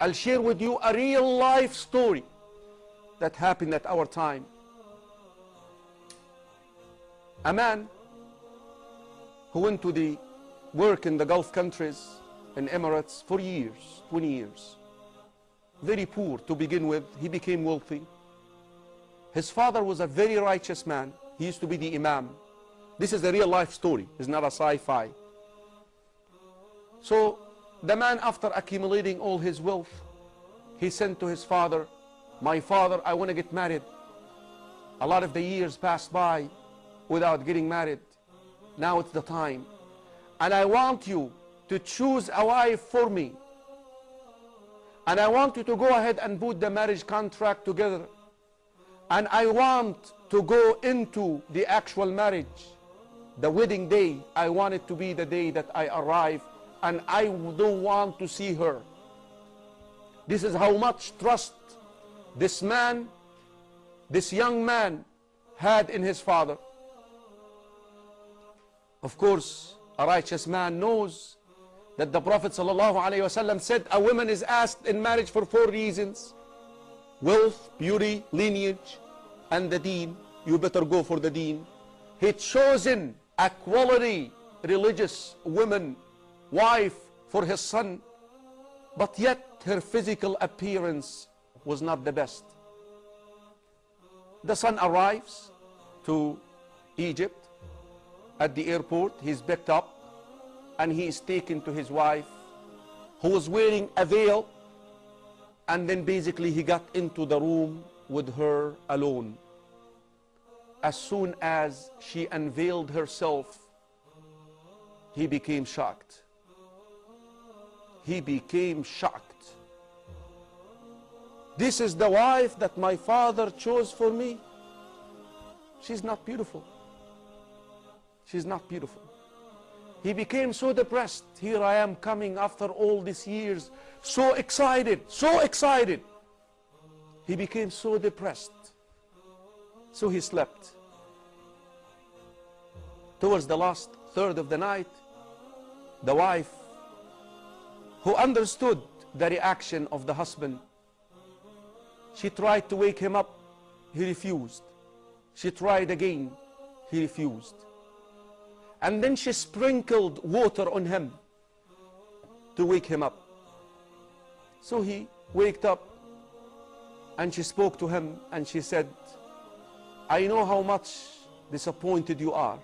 I'll share with you a real life story that happened at our time. A man who went to the work in the Gulf countries, in Emirates, for years, 20 years. Very poor to begin with, he became wealthy. His father was a very righteous man. He used to be the imam. This is a real life story, it's not a sci-fi. So the man, after accumulating all his wealth, he sent to his father, "My father, I want to get married. A lot of the years passed by without getting married. Now it's the time. And I want you to choose a wife for me. And I want you to go ahead and put the marriage contract together. And I want to go into the actual marriage. The wedding day, I want it to be the day that I arrive, and I don't want to see her." This is how much trust this man, this young man, had in his father. Of course, a righteous man knows that the Prophet ﷺ said a woman is asked in marriage for 4 reasons: wealth, beauty, lineage, and the deen. You better go for the deen. He'd chosen a quality religious woman, wife for his son, but yet her physical appearance was not the best. The son arrives to Egypt. At the airport, he's picked up and he is taken to his wife, who was wearing a veil, and then basically he got into the room with her alone. As soon as she unveiled herself, he became shocked. He became shocked. "This is the wife that my father chose for me. She's not beautiful. She's not beautiful." He became so depressed. Here I am coming after all these years, so excited, so excited. He became so depressed. So he slept. Towards the last third of the night, the wife, who understood the reaction of the husband, she tried to wake him up. He refused. She tried again. He refused. And then she sprinkled water on him to wake him up. So he waked up, and she spoke to him and she said, "I know how much disappointed you are,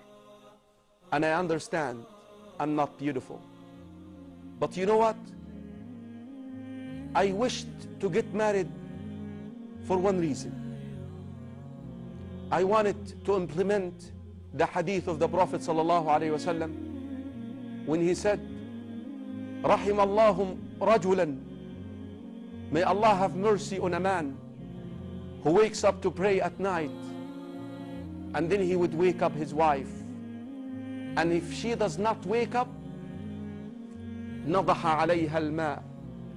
and I understand I'm not beautiful. But you know what? I wished to get married for one reason. I wanted to implement the hadith of the Prophet ﷺ when he said, رحم الله رجلا, may Allah have mercy on a man who wakes up to pray at night, and then he would wake up his wife, and if she does not wake up, نضح عليها الماء,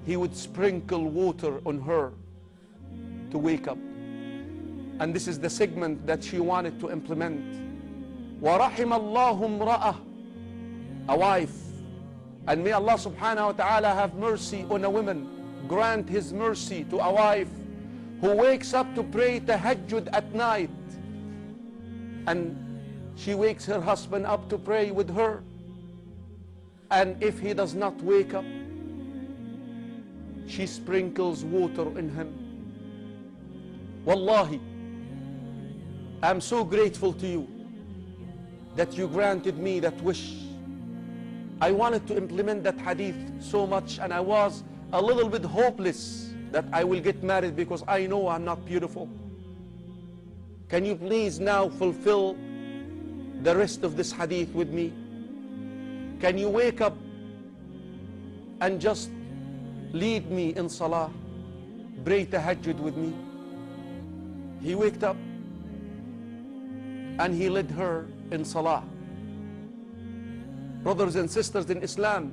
he would sprinkle water on her to wake up." And this is the segment that she wanted to implement. وَرَحِمَ اللَّهُ امْرَأَةً, a wife, and may Allah subhanahu wa ta'ala have mercy on a woman, grant his mercy to a wife who wakes up to pray tahajjud at night, and she wakes her husband up to pray with her, and if he does not wake up, she sprinkles water in him. Wallahi, I'm so grateful to you that you granted me that wish. I wanted to implement that hadith so much, and I was a little bit hopeless that I will get married because I know I'm not beautiful. Can you please now fulfill the rest of this hadith with me? Can you wake up and just lead me in salah, pray tahajjud with me? He waked up and he led her in salah. Brothers and sisters in Islam,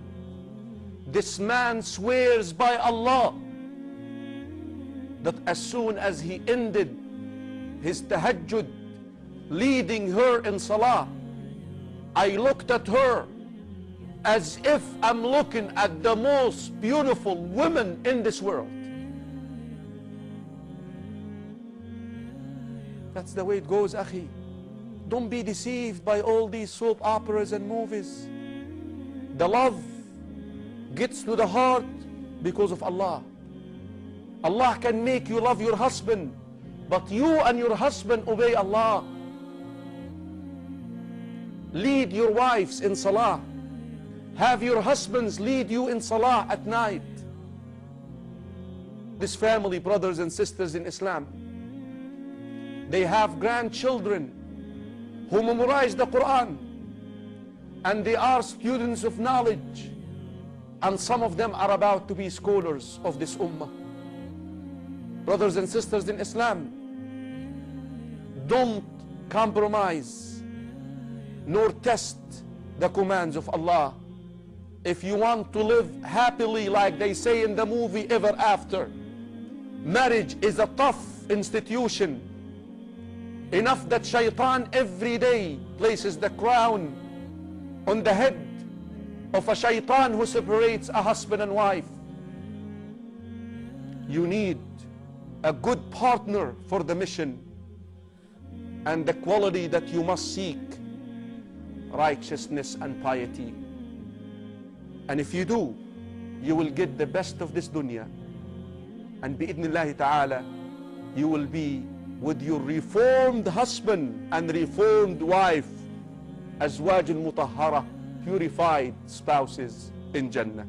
this man swears by Allah that as soon as he ended his tahajjud leading her in salah, I looked at her as if I'm looking at the most beautiful women in this world. That's the way it goes, akhi. Don't be deceived by all these soap operas and movies. The love gets to the heart because of Allah. Allah can make you love your husband, but you and your husband obey Allah. Lead your wives in salah. Have your husbands lead you in salah at night. This family, brothers and sisters in Islam, they have grandchildren who memorize the Quran, and they are students of knowledge, and some of them are about to be scholars of this ummah. Brothers and sisters in Islam, don't compromise nor test the commands of Allah. If you want to live happily, like they say in the movie Ever After, marriage is a tough institution. Enough that shaitan every day places the crown on the head of a shaitan who separates a husband and wife. You need a good partner for the mission, and the quality that you must seek: righteousness and piety. And if you do, you will get the best of this dunya, and bi'idhnillahi ta'ala, you will be with your reformed husband and reformed wife, azwajun mutahhara, purified spouses in Jannah.